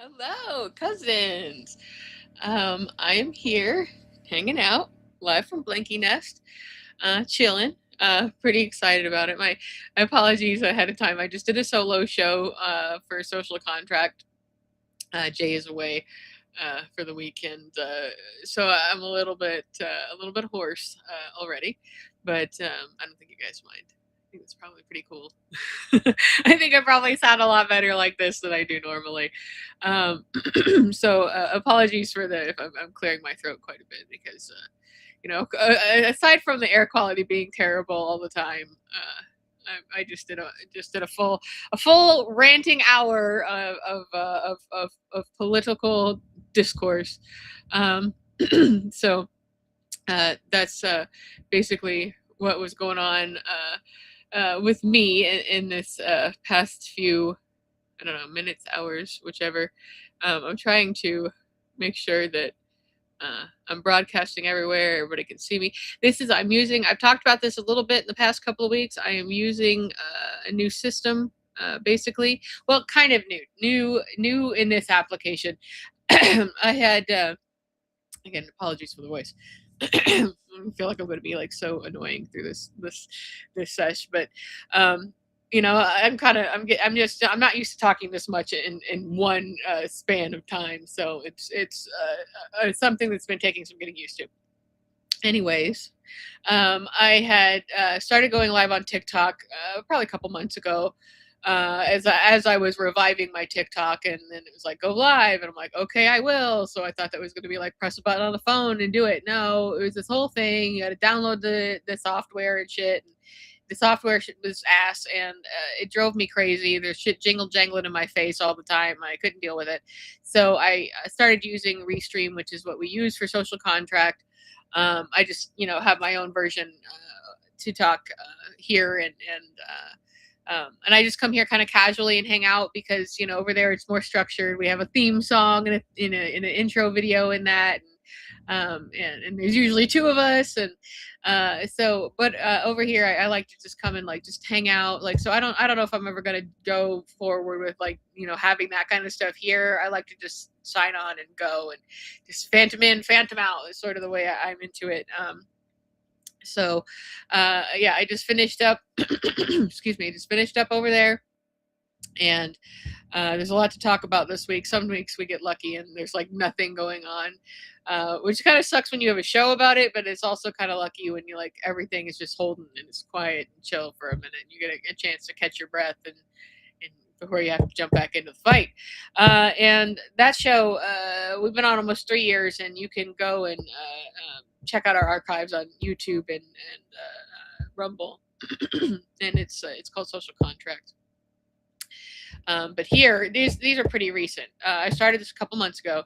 Hello, cousins. I am here hanging out live from Blanky Nest, chilling. Pretty excited about it. My apologies ahead of time. I just did a solo show for Social Contract. Jay is away for the weekend, so I'm a little bit hoarse already, but I don't think you guys mind. I think it's probably pretty cool. I think I probably sound a lot better like this than I do normally. Um, so apologies for the if I'm clearing my throat quite a bit because aside from the air quality being terrible all the time. I just did a full ranting hour of political discourse. Um, so that's basically what was going on with me in this past few, I don't know, minutes, hours, whichever. I'm trying to make sure that I'm broadcasting everywhere. Everybody can see me. I've talked about this a little bit in the past couple of weeks. I am using a new system, basically. Well, kind of new in this application. I had, again, apologies for the voice. I feel like I'm going to be like so annoying through this sesh, but I'm not used to talking this much in one span of time, so it's something that's been taking some getting used to. Anyways, I had started going live on TikTok probably a couple months ago. As I was reviving my TikTok, and then it was like go live, and I'm like, okay, I will. So I thought that was going to be like press a button on the phone and do it. No, it was this whole thing. You got to download the software and shit. And the software was ass, and it drove me crazy. There's shit jingle jangling in my face all the time. I couldn't deal with it, so I started using Restream, which is what we use for Social Contract. I just have my own version to talk here, and I just come here kind of casually and hang out because over there it's more structured. We have a theme song and in an intro video in that, and there's usually two of us, and but over here I like to just come and like just hang out. Like, so I don't know if I'm ever gonna go forward with like having that kind of stuff here. I like to just sign on and go and just phantom in, phantom out is sort of the way I'm into it. So yeah, I just finished up excuse me, just finished up over there, and there's a lot to talk about this week. Some weeks we get lucky and there's like nothing going on, which kind of sucks when you have a show about it, but it's also kind of lucky when you like everything is just holding and it's quiet and chill for a minute. You get a chance to catch your breath and before you have to jump back into the fight. And that show, we've been on almost 3 years, and you can go and check out our archives on YouTube and Rumble, and it's called Social Contract. But here, these are pretty recent. I started this a couple months ago,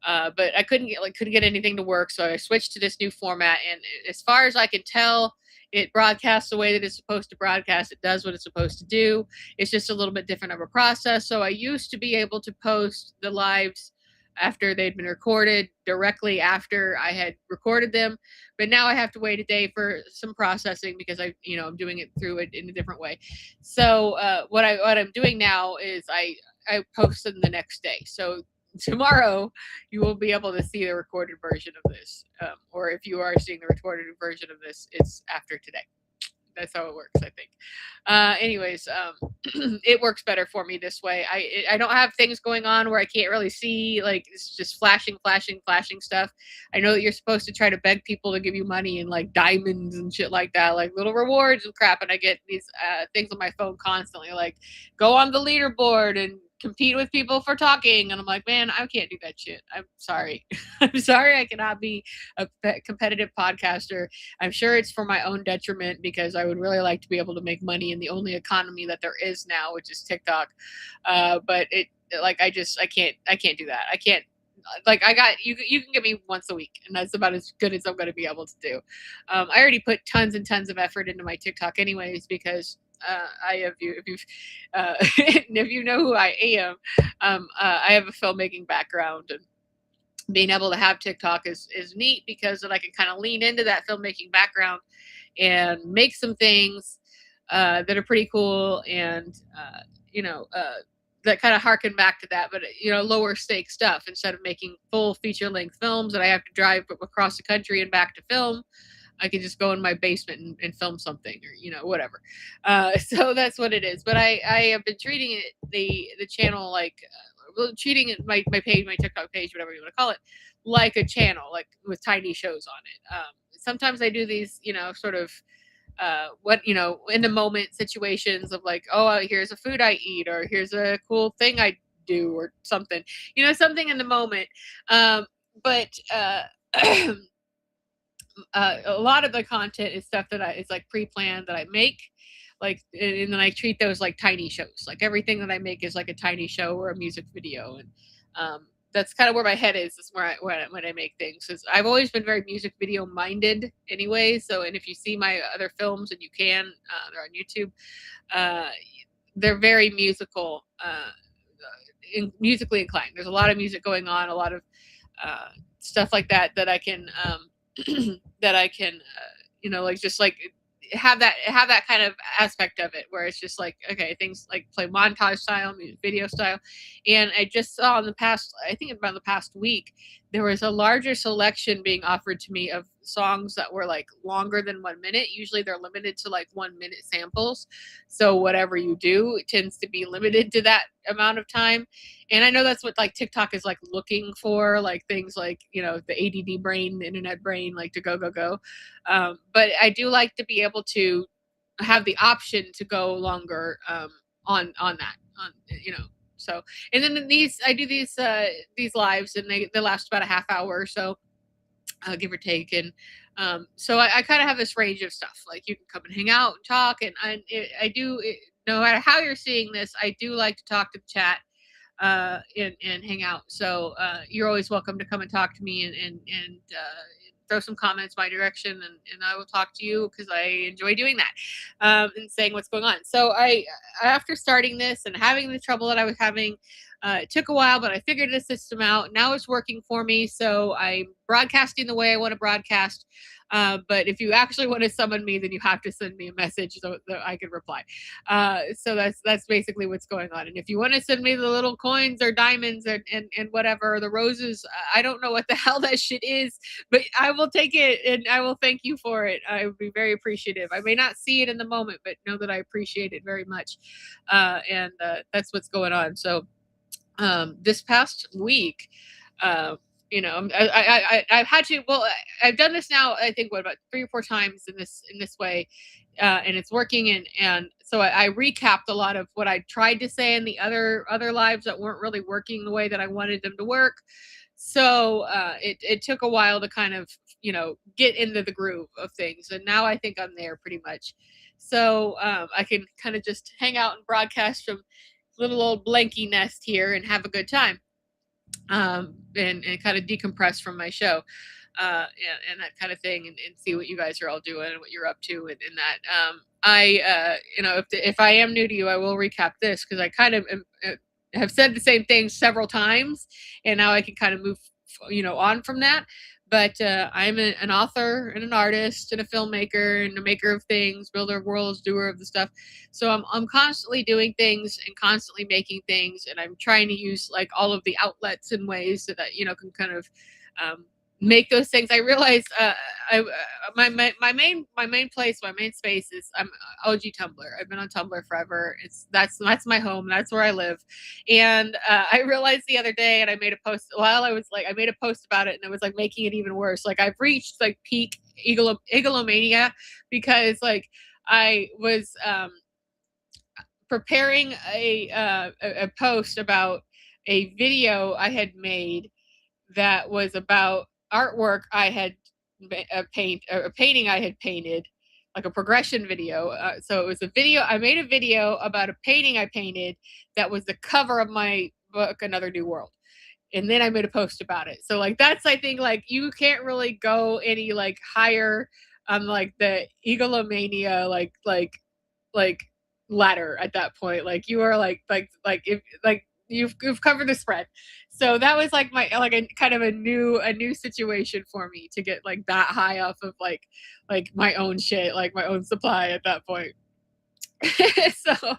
but I couldn't get anything to work, so I switched to this new format. And as far as I can tell, it broadcasts the way that it's supposed to broadcast. It does what it's supposed to do. It's just a little bit different of a process. So I used to be able to post the lives after they'd been recorded directly after I had recorded them, but now I have to wait a day for some processing because I'm doing it through it in a different way. So what I'm doing now is I post them the next day. So tomorrow you will be able to see the recorded version of this, or if you are seeing the recorded version of this, it's after today. That's how it works, I think. Anyways, it works better for me this way. I don't have things going on where I can't really see, like it's just flashing, flashing, flashing stuff. I know that you're supposed to try to beg people to give you money and like diamonds and shit like that, like little rewards and crap. And I get these things on my phone constantly, like go on the leaderboard and compete with people for talking. And I'm like, man, I can't do that shit. I'm sorry. I'm sorry I cannot be a competitive podcaster. I'm sure it's for my own detriment because I would really like to be able to make money in the only economy that there is now, which is TikTok. But it like I can't do that. I can't like I got you can get me once a week, and that's about as good as I'm going to be able to do. I already put tons and tons of effort into my TikTok anyways because I have you if you if you know who I am, I have a filmmaking background, and being able to have TikTok is neat because then I can kind of lean into that filmmaking background and make some things that are pretty cool, and you know that kind of harken back to that, but lower stake stuff. Instead of making full feature length films that I have to drive across the country and back to film, I can just go in my basement and film something, or whatever. So that's what it is. But I have been treating it the channel like treating it my page, my TikTok page, whatever you want to call it, like a channel, like with tiny shows on it. Sometimes I do these, sort of in the moment situations of like, oh, here's a food I eat, or here's a cool thing I do, or something, something in the moment. But a lot of the content is stuff that it's like pre-planned that I make, like, and then I treat those like tiny shows. Like everything that I make is like a tiny show or a music video, and that's kind of where my head is where when I make things. Because I've always been very music video minded anyway. So, and if you see my other films, and you can, they're on YouTube. They're very musical, musically inclined. There's a lot of music going on, a lot of stuff like that I can that I can like just like have that kind of aspect of it, where it's just like, okay, things like play montage style, music video style. And I just saw in the past, I think about the past week, there was a larger selection being offered to me of songs that were like longer than 1 minute. Usually they're limited to like 1 minute samples. So whatever you do, it tends to be limited to that amount of time. And I know that's what like TikTok is like looking for, like things like, the ADD brain, the internet brain, like to go. But I do like to be able to have the option to go longer on that, So, and then I do these lives, and they last about a half hour or so, give or take. And so I kind of have this range of stuff. Like you can come and hang out and talk, and I do, no matter how you're seeing this, I do like to talk to the chat and hang out. So you're always welcome to come and talk to me and throw some comments my direction, and I will talk to you, because I enjoy doing that, and saying what's going on. So after starting this and having the trouble that I was having, it took a while, but I figured the system out. Now it's working for me. So I'm broadcasting the way I want to broadcast. But if you actually want to summon me, then you have to send me a message so that I can reply. So that's basically what's going on. And if you want to send me the little coins or diamonds and whatever, the roses, I don't know what the hell that shit is, but I will take it, and I will thank you for it. I would be very appreciative. I may not see it in the moment, but know that I appreciate it very much. And that's what's going on. So this past week, I've had to. Well, I've done this now, I think, about 3 or 4 times in this way, and it's working. And so I recapped a lot of what I tried to say in the other lives that weren't really working the way that I wanted them to work. So it took a while to kind of get into the groove of things, and now I think I'm there pretty much. So I can kind of just hang out and broadcast from little old blanky nest here and have a good time, and kind of decompress from my show, and that kind of thing, and see what you guys are all doing and what you're up to, and that. If I am new to you, I will recap this, because I kind of have said the same thing several times, and now I can kind of move on from that. But I'm an author and an artist and a filmmaker and a maker of things, builder of worlds, doer of the stuff. So I'm constantly doing things and constantly making things, and I'm trying to use like all of the outlets and ways so that can kind of make those things. I realized my main place, my main space is I'm OG Tumblr. I've been on Tumblr forever. That's my home. That's where I live. And I realized the other day, and I made a post I made a post about it, and it was like making it even worse. Like I've reached like peak egomania, because like I was preparing a post about a video I had made that was about artwork I had a painting I had painted, like a progression video. So it was a video. I made a video about a painting I painted that was the cover of my book, Another New World. And then I made a post about it. So like that's, I think, like you can't really go any like higher on like the egomania like ladder at that point. Like you are like if like you've covered the spread. So that was like my a kind of a new situation for me to get like that high off of like my own shit, like my own supply at that point. So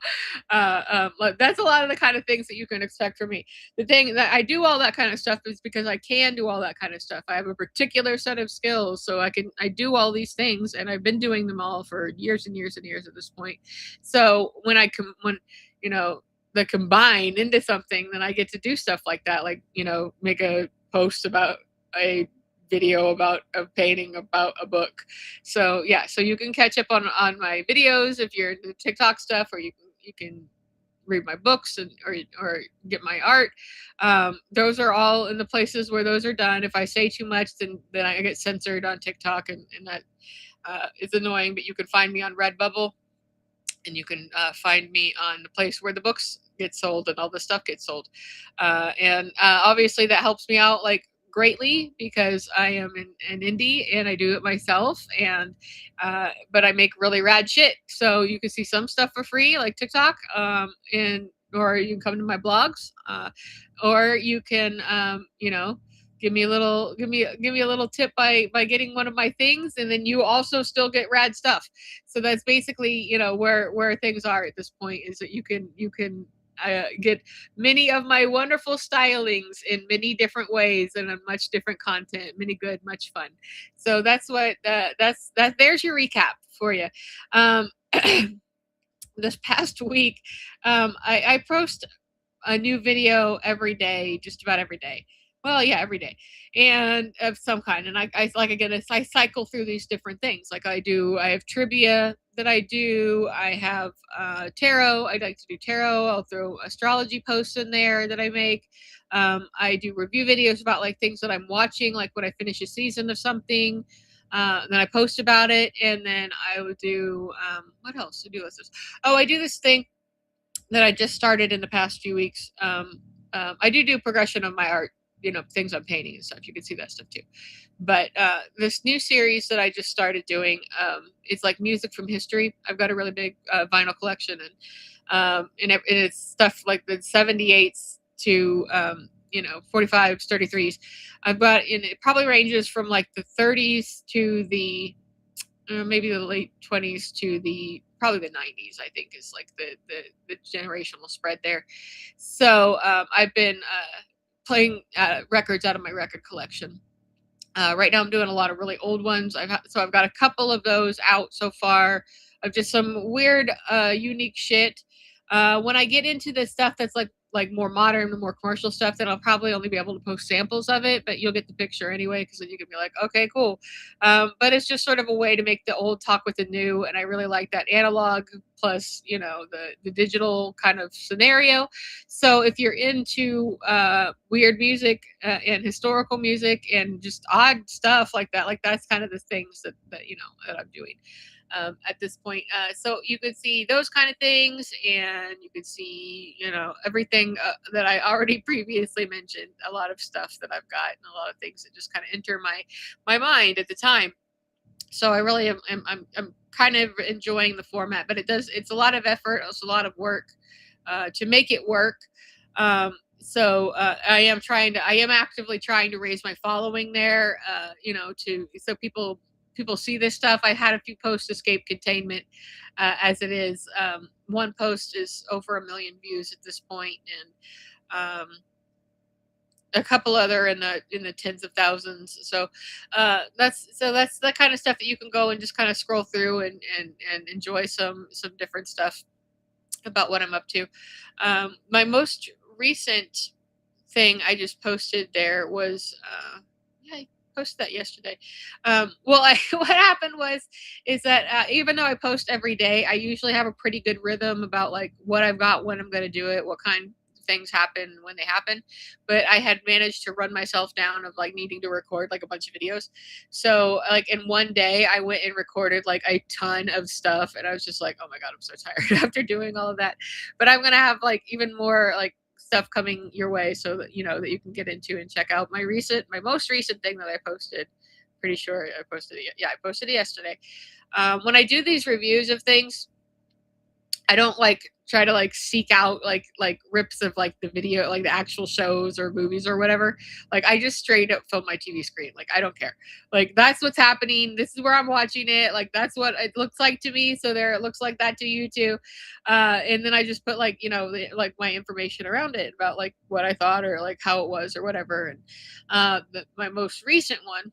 like, that's a lot of the kind of things that you can expect from me. The thing that I do all that kind of stuff is because I can do all that kind of stuff. I have a particular set of skills, so I do all these things, and I've been doing them all for years and years and years at this point. So when you know the combine into something, then I get to do stuff like that, like make a post about a video about a painting about a book. So yeah, so you can catch up on my videos if you're into TikTok stuff, or you can read my books or get my art. Those are all in the places where those are done. If I say too much, then I get censored on TikTok, and that is annoying. But you can find me on Redbubble, and you can find me on the place where the books get sold and all the stuff gets sold. And obviously that helps me out like greatly, because I am an indie and I do it myself, and but I make really rad shit. So you can see some stuff for free, like TikTok, and or you can come to my blogs, or you can give me a little tip by getting one of my things, and then you also still get rad stuff. So that's basically where things are at this point, is that you can get many of my wonderful stylings in many different ways and on much different content, many good, much fun. So that's what there's your recap for you. um this past week, I post a new video every day, just about every day. Well, yeah, every day, and of some kind. And I like, again, I cycle through these different things. Like I have trivia that I do. I have tarot. I like to do tarot. I'll throw astrology posts in there that I make. I do review videos about like things that I'm watching, like when I finish a season of something. Then I post about it, and then I would do what else to do with this? Oh, I do this thing that I just started in the past few weeks. I do progression of my art, things I'm painting and stuff. You can see that stuff too. But this new series that I just started doing, it's like music from history. I've got a really big vinyl collection, and it's stuff like the 78s to 45s, 33s. I've got, and it probably ranges from like the 30s to the maybe the late 20s to probably the 90s. I think is like the generational spread there. So I've been playing records out of my record collection. Right now I'm doing a lot of really old ones. I've got a couple of those out so far, of just some weird unique shit. When I get into the stuff that's like more modern and more commercial stuff, then I'll probably only be able to post samples of it, but you'll get the picture anyway, because then you can be like, okay, cool. But it's just sort of a way to make the old talk with the new, and I really like that analog plus the digital kind of scenario. So if you're into weird music and historical music and just odd stuff like that, like that's kind of the things that that I'm doing at this point. So you could see those kind of things, and you could see, everything that I already previously mentioned, a lot of stuff that I've got, and a lot of things that just kind of enter my mind at the time. So I really I'm kind of enjoying the format, but it's a lot of effort. It's a lot of work to make it work. So I am actively trying to raise my following there, so people see this stuff. I had a few posts escape containment as it is. One post is over 1 million views at this point, and a couple other in the tens of thousands. So that's the kind of stuff that you can go and just kind of scroll through and enjoy some different stuff about what I'm up to. My most recent thing I just posted there was I posted that yesterday. What happened is that even though I post every day, I usually have a pretty good rhythm about like what I've got, when I'm going to do it, what kind of things happen when they happen. But I had managed to run myself down of like needing to record like a bunch of videos. So like in one day I went and recorded like a ton of stuff, and I was just like, oh my God, I'm so tired after doing all of that. But I'm going to have like even more like stuff coming your way, so that that you can get into and check out my most recent thing that I posted. Pretty sure I posted it. Yeah, I posted it yesterday. When I do these reviews of things, I don't like try to like seek out like rips of like the video, like the actual shows or movies or whatever. Like I just straight up film my TV screen. Like I don't care. Like that's what's happening. This is where I'm watching it. Like that's what it looks like to me. So there it looks like that to you too. And then I just put like, you know, like my information around it about like what I thought or like how it was or whatever. And my most recent one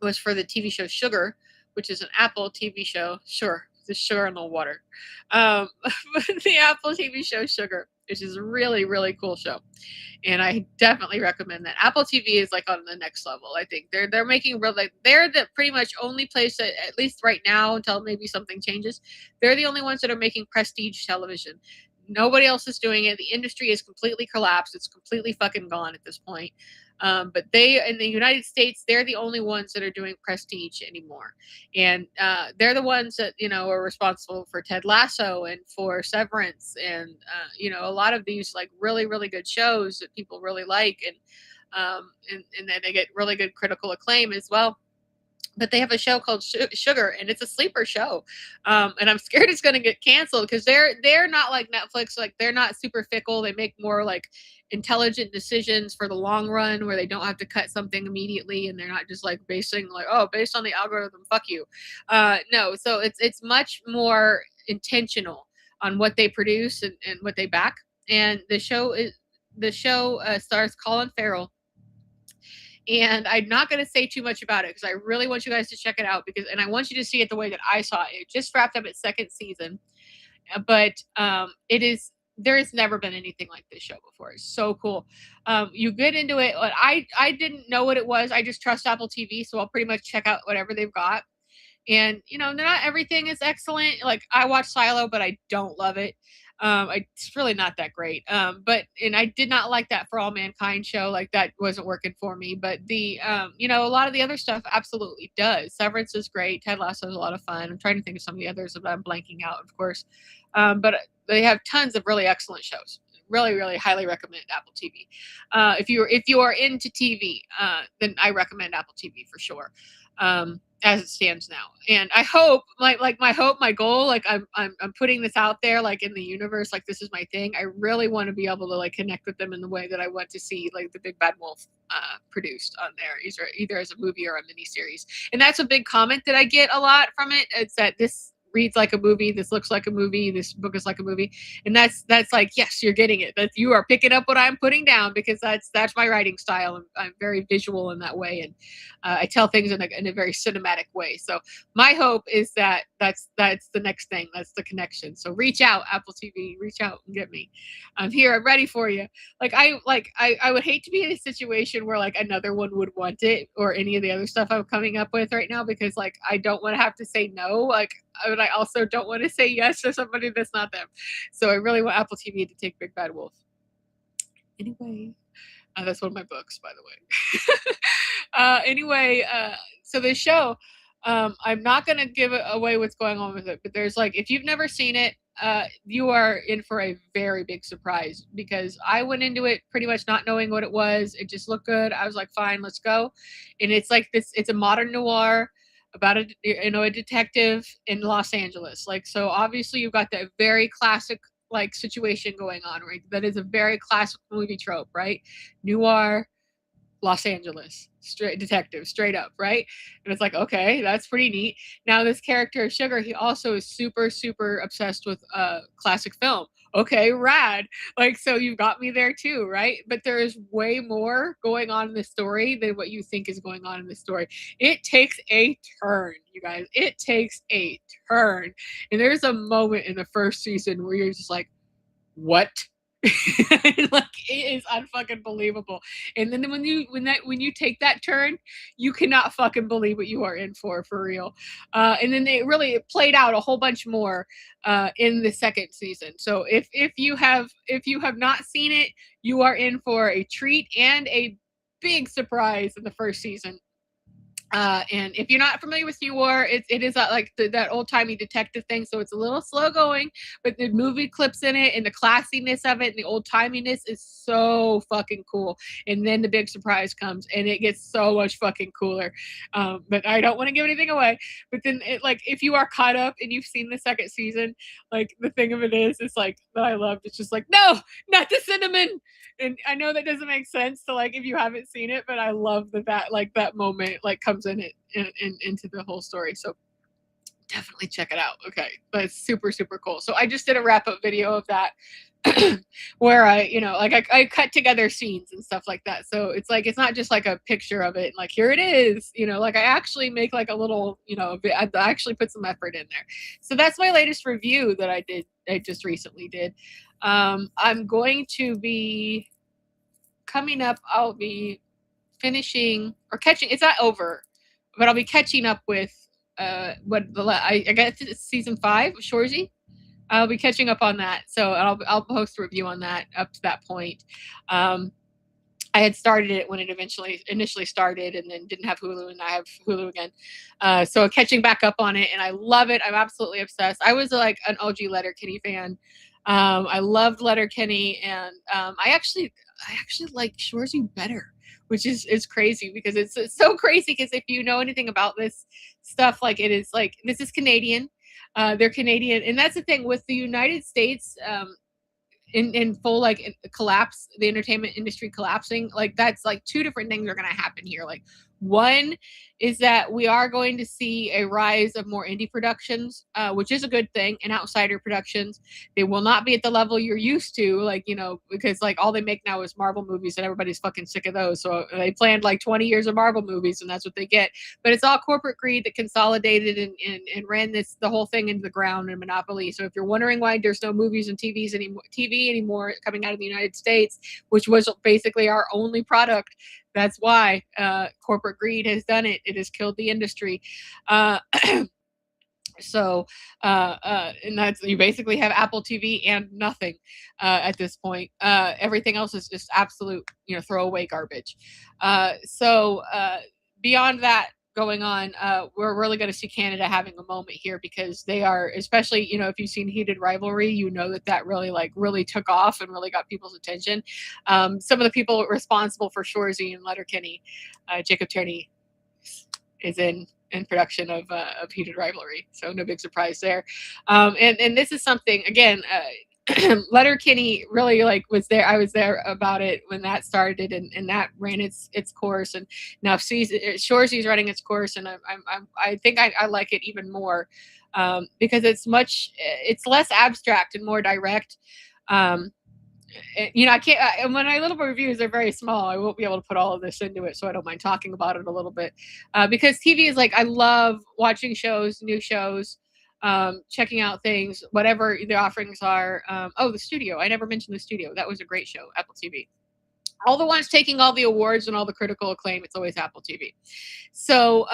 was for the TV show Sugar, which is an Apple TV show. Sure, the sugar and the water. The Apple TV show Sugar, which is a really, really cool show. And I definitely recommend that. Apple TV is like on the next level. I think they're making real, like they're the pretty much only place that, at least right now until maybe something changes, they're the only ones that are making prestige television. Nobody else is doing it. The industry is completely collapsed. It's completely fucking gone at this point. But they, in the United States, they're the only ones that are doing prestige anymore. And they're the ones that, you know, are responsible for Ted Lasso and for Severance and, you know, a lot of these like really, really good shows that people really like. And then they get really good critical acclaim as well. But they have a show called Sugar, and it's a sleeper show, and I'm scared it's going to get canceled because they're not like Netflix. Like they're not super fickle. They make more like intelligent decisions for the long run, where they don't have to cut something immediately, and they're not just like basing like, oh, based on the algorithm, fuck you. No, so it's much more intentional on what they produce and what they back. And the show stars Colin Farrell, and I'm not going to say too much about it because I really want you guys to check it out and I want you to see it the way that I saw it. It just wrapped up its second season, but there has never been anything like this show before. It's so cool. You get into it. I didn't know what it was. I just trust Apple TV, so I'll pretty much check out whatever they've got. And you know, not everything is excellent. Like I watch Silo, but I don't love it. It's really not that great. And I did not like that For All Mankind show. Like that wasn't working for me. But you know, a lot of the other stuff absolutely does. Severance is great. Ted Lasso is a lot of fun. I'm trying to think of some of the others that I'm blanking out, of course. But they have tons of really excellent shows. Really, really highly recommend Apple TV. If you are into TV, then I recommend Apple TV for sure. As it stands now. And I hope my goal, like I'm putting this out there like in the universe, like this is my thing. I really want to be able to like connect with them in the way that I want to see like the Big Bad Wolf produced on there, either as a movie or a miniseries. And that's a big comment that I get a lot from it. It's that this reads like a movie, this looks like a movie, this book is like a movie. And that's like, yes, you're getting it, that you are picking up what I'm putting down, because that's my writing style. I'm very visual in that way, and I tell things in a very cinematic way. So my hope is that that's the next thing, that's the connection. So reach out, Apple TV, reach out and get me. I'm here, I'm ready for you. I would hate to be in a situation where like another one would want it, or any of the other stuff I'm coming up with right now, because like I don't want to have to say no. But I also don't want to say yes to somebody that's not them. So I really want Apple TV to take Big Bad Wolf. Anyway, that's one of my books, by the way. Anyway, so this show, I'm not going to give away what's going on with it, but there's like, if you've never seen it, you are in for a very big surprise, because I went into it pretty much not knowing what it was. It just looked good. I was like, fine, let's go. And it's like this, it's a modern noir about a detective in Los Angeles. Like, so obviously you've got that very classic like situation going on, right? That is a very classic movie trope, right? Noir, Los Angeles, straight detective, straight up, right? And it's like, okay, that's pretty neat. Now this character Sugar, he also is super, super obsessed with classic film. Okay, rad. Like, so you've got me there too, right? But there is way more going on in the story than what you think is going on in the story. It takes a turn, you guys. It takes a turn. And there's a moment in the first season where you're just like, what? Like, it is unfucking believable. And then when you take that turn, you cannot fucking believe what you are in for real. And then it played out a whole bunch more in the second season. So if you have not seen it, you are in for a treat and a big surprise in the first season. And if you're not familiar with You War, it is like that old timey detective thing. So it's a little slow going, but the movie clips in it and the classiness of it and the old timiness is so fucking cool. And then the big surprise comes and it gets so much fucking cooler. But I don't want to give anything away. But then like if you are caught up and you've seen the second season, like the thing of it is, it's like that I loved. It's just like, no, not the cinnamon. And I know that doesn't make sense to like if you haven't seen it, but I love that like that moment like comes in it into the whole story. So definitely check it out. Okay, but it's super super cool. So I just did a wrap up video of that where I, like I cut together scenes and stuff like that. So it's like it's not just like a picture of it, like here it is, like I actually make like a little, I actually put some effort in there. So that's my latest review that I just recently did. I'm going to be coming up. I'll be finishing or catching. It's not over, but I'll be catching up with I guess it's season 5 of Shorzy. I'll be catching up on that, so I'll post a review on that up to that point. I had started it when it initially started, and then didn't have Hulu, and I have Hulu again. So catching back up on it, and I love it. I'm absolutely obsessed. I was like an OG Letterkenny fan. I loved Letterkenny, and I actually like Shorzy better, which is crazy because it's so crazy because if you know anything about this stuff, like it is like this is Canadian. They're Canadian, and that's the thing with the United States. In full like collapse, the entertainment industry collapsing, like that's like two different things are going to happen here. Like one is that we are going to see a rise of more indie productions, which is a good thing, and outsider productions. They will not be at the level you're used to, like, because like all they make now is Marvel movies and everybody's fucking sick of those. So they planned like 20 years of Marvel movies and that's what they get. But it's all corporate greed that consolidated and ran the whole thing into the ground and monopoly. So if you're wondering why there's no movies and TV anymore coming out of the United States, which was basically our only product, that's why corporate greed has done it. It has killed the industry. So and that's, you basically have Apple TV and nothing at this point. Everything else is just absolute throwaway garbage. So beyond that going on, we're really going to see Canada having a moment here because they are, especially if you've seen Heated Rivalry, that really took off and really got people's attention. Some of the people responsible for Shorzy and Letterkenny, Jacob Tierney is in production of Heated Rivalry, so no big surprise there. And this is something again. Letterkenny really was there. I was there about it when that started, and that ran its course. And now Shorzy's running its course, and I think I like it even more because it's less abstract and more direct. I can't. When my little reviews are very small, I won't be able to put all of this into it, so I don't mind talking about it a little bit. Because TV is I love watching shows, new shows. Checking out things, whatever the offerings are. The Studio. I never mentioned The Studio. That was a great show, Apple TV. All the ones taking all the awards and all the critical acclaim, it's always Apple TV. So,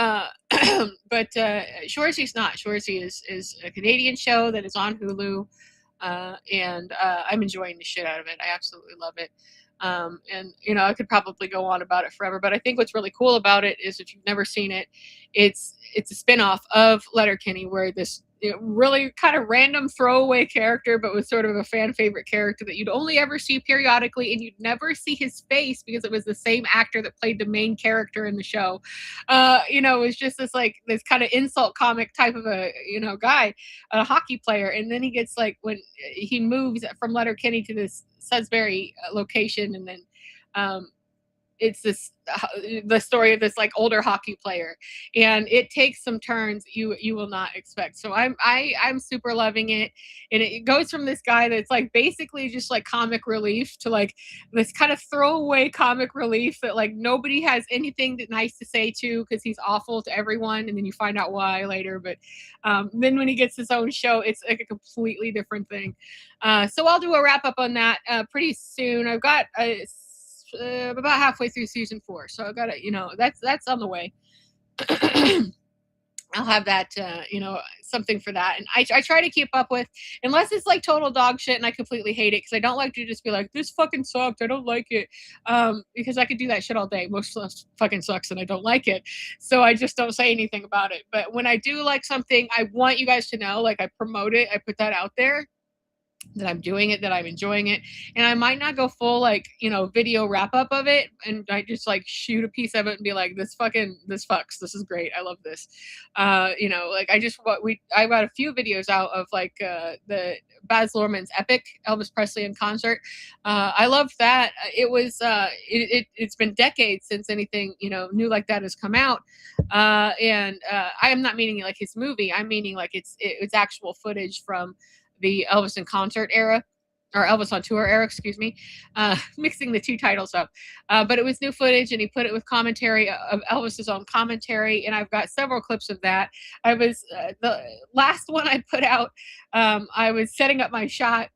but Shorzy's not. Shorzy is a Canadian show that is on Hulu, and I'm enjoying the shit out of it. I absolutely love it. And I could probably go on about it forever, but I think what's really cool about it is if you've never seen it, it's a spinoff of Letterkenny, where this really kind of random throwaway character, but was sort of a fan favorite character that you'd only ever see periodically, and you'd never see his face because it was the same actor that played the main character in the show. It was just this kind of insult comic type of a guy, a hockey player, and then he gets when he moves from Letterkenny to this Sudbury location, and then it's the story of this older hockey player, and it takes some turns you will not expect. So I'm super loving it, and it goes from this guy that's basically just comic relief to this kind of throwaway comic relief that nobody has anything nice to say to because he's awful to everyone, and then you find out why later. But then when he gets his own show, it's a completely different thing. So I'll do a wrap up on that pretty soon. I've got about halfway through season 4, so I've got to that's on the way. I'll have that, something for that. And I try to keep up with, unless it's like total dog shit and I completely hate it, because I don't like to just be like, this fucking sucked. I don't like it. Because I could do that shit all day. Most stuff fucking sucks and I don't like it. So I just don't say anything about it. But when I do like something, I want you guys to know, like I promote it, I put that out there, that I'm doing it, that I'm enjoying it. And I might not go full like, video wrap up of it. And I just like shoot a piece of it and be like, this fucks. This is great. I love this. Like I got a few videos out of like the Baz Luhrmann's Epic Elvis Presley in concert. I loved that. It was it's been decades since anything, new like that has come out. And I am not meaning like his movie. I'm meaning like it's actual footage from the Elvis in concert era, or Elvis on tour era, excuse me, mixing the two titles up. But it was new footage, and he put it with commentary of Elvis's own commentary, and I've got several clips of that. I was the last one I put out. I was setting up my shot,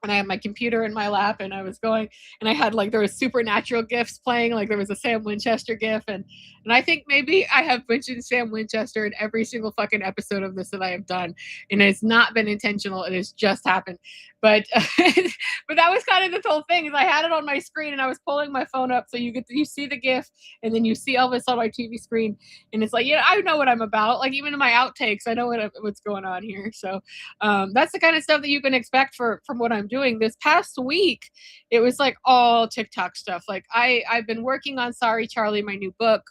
and I had my computer in my lap, and I was going, and I had like, there was supernatural gifs playing, like there was a Sam Winchester gif, and I think maybe I have mentioned Sam Winchester in every single fucking episode of this that I have done, and it's not been intentional, it has just happened. But but that was kind of the whole thing, is I had it on my screen and I was pulling my phone up, so you see the gif, and then you see Elvis on my TV screen, and it's like, I know what I'm about. Like even in my outtakes, I know what's going on here. So that's the kind of stuff that you can expect from what I'm doing. This past week, it was like all TikTok stuff. Like I've been working on SryCharlie, my new book.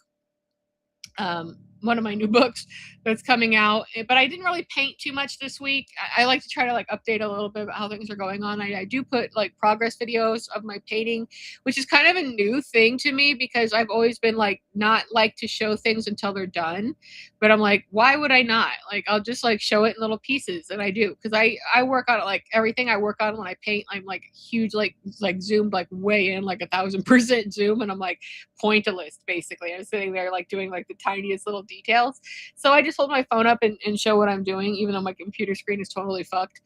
One of my new books that's coming out, but I didn't really paint too much this week. I like to try to like update a little bit about how things are going on. I do put like progress videos of my painting, which is kind of a new thing to me, because I've always been like, not like to show things until they're done. But I'm like, why would I not? Like, I'll just like show it in little pieces. And I do, because I work on it, like everything I work on when I paint, I'm like huge, like zoomed like way in, like 1,000% zoom. And I'm like pointillist basically. I'm sitting there like doing like the tiniest little details. So I just hold my phone up and show what I'm doing, even though my computer screen is totally fucked.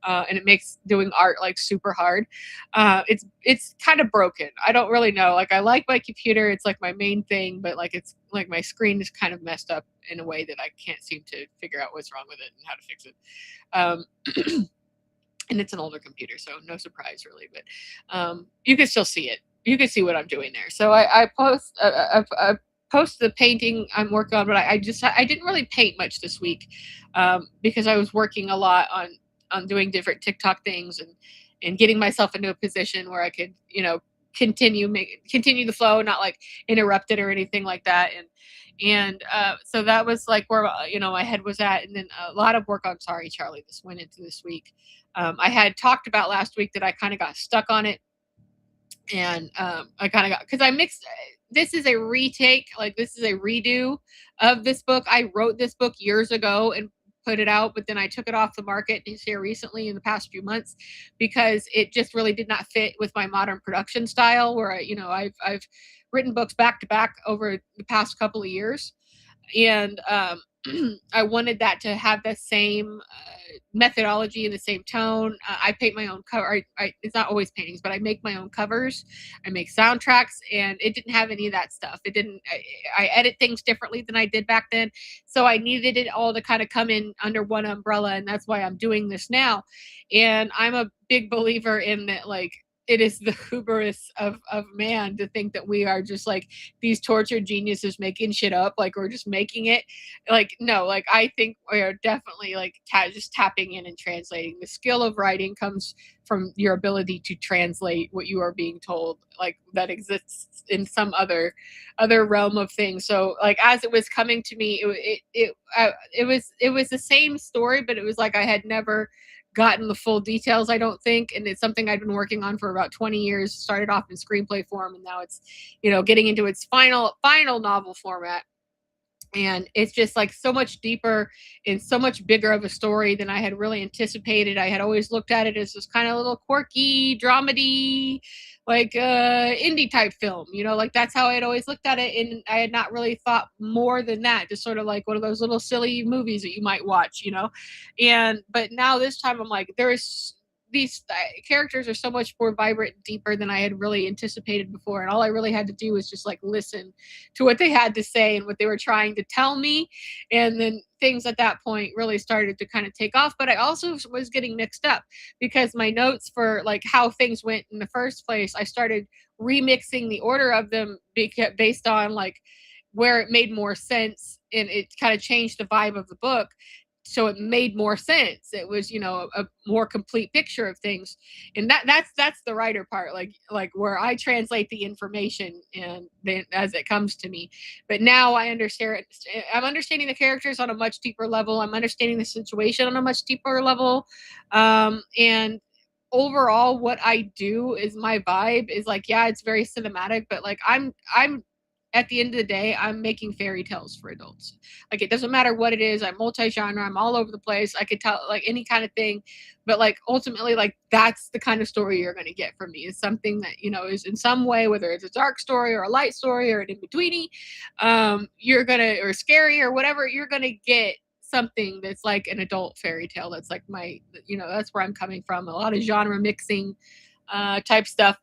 And it makes doing art like super hard. It's kind of broken. I don't really know. Like I like my computer. It's like my main thing, but like it's like my screen is kind of messed up in a way that I can't seem to figure out what's wrong with it and how to fix it. And it's an older computer, so no surprise really, but you can still see it. You can see what I'm doing there. So I post the painting I'm working on, but I didn't really paint much this week because I was working a lot on doing different TikTok things and getting myself into a position where I could, continue the flow, not like interrupt it or anything like that. And so that was like where, my head was at. And then a lot of work on SryCharlie this went into this week. I had talked about last week that I kind of got stuck on it. And I kind of got, because I mixed, this is a retake, like this is a redo of this book. I wrote this book years ago and put it out, but then I took it off the market here recently in the past few months because it just really did not fit with my modern production style, where I've written books back to back over the past couple of years. And I wanted that to have the same methodology and the same tone. I paint my own cover. It's not always paintings, but I make my own covers. I make soundtracks, and it didn't have any of that stuff. It didn't. I edit things differently than I did back then, so I needed it all to kind of come in under one umbrella, and that's why I'm doing this now. And I'm a big believer in that, like, it is the hubris of man to think that we are just like these tortured geniuses making shit up, like we're just making it. Like, no, like I think we are definitely like just tapping in and translating. The skill of writing comes from your ability to translate what you are being told, like that exists in some other realm of things. So like as it was coming to me, it was the same story, but it was like I had never gotten the full details, I don't think. And it's something I've been working on for about 20 years, started off in screenplay form, and now it's, getting into its final novel format. And it's just like so much deeper and so much bigger of a story than I had really anticipated. I had always looked at it as this kind of little quirky, dramedy, like indie type film, like that's how I had always looked at it. And I had not really thought more than that, just sort of like one of those little silly movies that you might watch, but now this time I'm like, these characters are so much more vibrant and deeper than I had really anticipated before. And all I really had to do was just like listen to what they had to say and what they were trying to tell me. And then things at that point really started to kind of take off. But I also was getting mixed up because my notes for like how things went in the first place, I started remixing the order of them based on like where it made more sense, and it kind of changed the vibe of the book, so it made more sense. It was, you know, a more complete picture of things. And that's the writer part, like where I translate the information and then as it comes to me. But now I understand, I'm understanding the characters on a much deeper level. I'm understanding the situation on a much deeper level. And overall what I do is, my vibe is like, yeah, it's very cinematic, but like I'm at the end of the day, I'm making fairy tales for adults. Like, it doesn't matter what it is. I'm multi-genre. I'm all over the place. I could tell like any kind of thing, but like ultimately, like that's the kind of story you're going to get from me, is something that, you know, is in some way, whether it's a dark story or a light story or an in-betweeny, you're going to, or scary or whatever, you're going to get something that's like an adult fairy tale. That's like my, you know, that's where I'm coming from. A lot of genre mixing type stuff.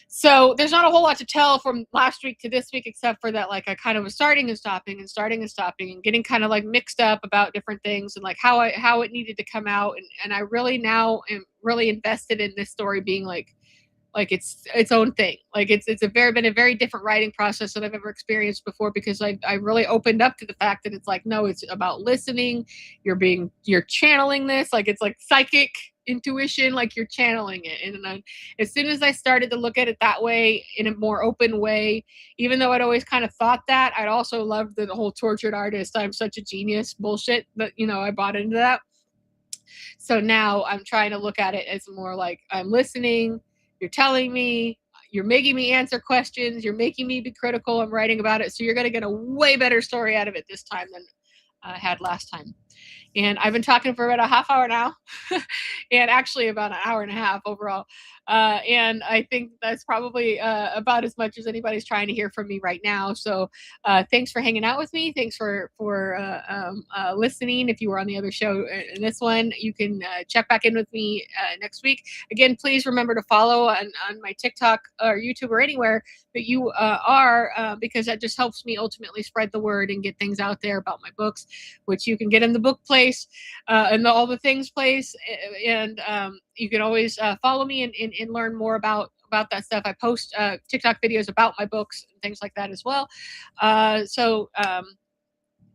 So there's not a whole lot to tell from last week to this week, except for that, like, I kind of was starting and stopping and starting and stopping and getting kind of like mixed up about different things and like how it needed to come out. And I really now am really invested in this story being like its own thing. Like it's been a very different writing process than I've ever experienced before, because I really opened up to the fact that it's like, no, it's about listening. You're channeling this, like it's like psychic intuition, like you're channeling it. And as soon as I started to look at it that way, in a more open way, even though I'd always kind of thought that, I'd also loved the whole tortured artist, I'm such a genius bullshit, but you know, I bought into that. So now I'm trying to look at it as more like, I'm listening, you're telling me, you're making me answer questions, you're making me be critical, I'm writing about it. So you're going to get a way better story out of it this time than I had last time. And I've been talking for about a half hour now, and actually about an hour and a half overall. And I think that's probably about as much as anybody's trying to hear from me right now. So thanks for hanging out with me. Thanks for listening. If you were on the other show in this one, you can check back in with me next week. Again, please remember to follow on my TikTok or YouTube or anywhere that you are, because that just helps me ultimately spread the word and get things out there about my books, which you can get in the book place and all the things place. And you can always follow me and learn more about that stuff. I post TikTok videos about my books and things like that as well. So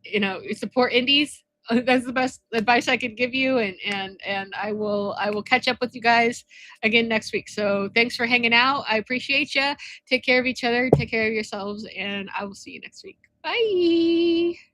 you know, support indies. That's the best advice I could give you, and I will catch up with you guys again next week. So thanks for hanging out. I appreciate you. Take care of each other. Take care of yourselves, and I will see you next week. Bye.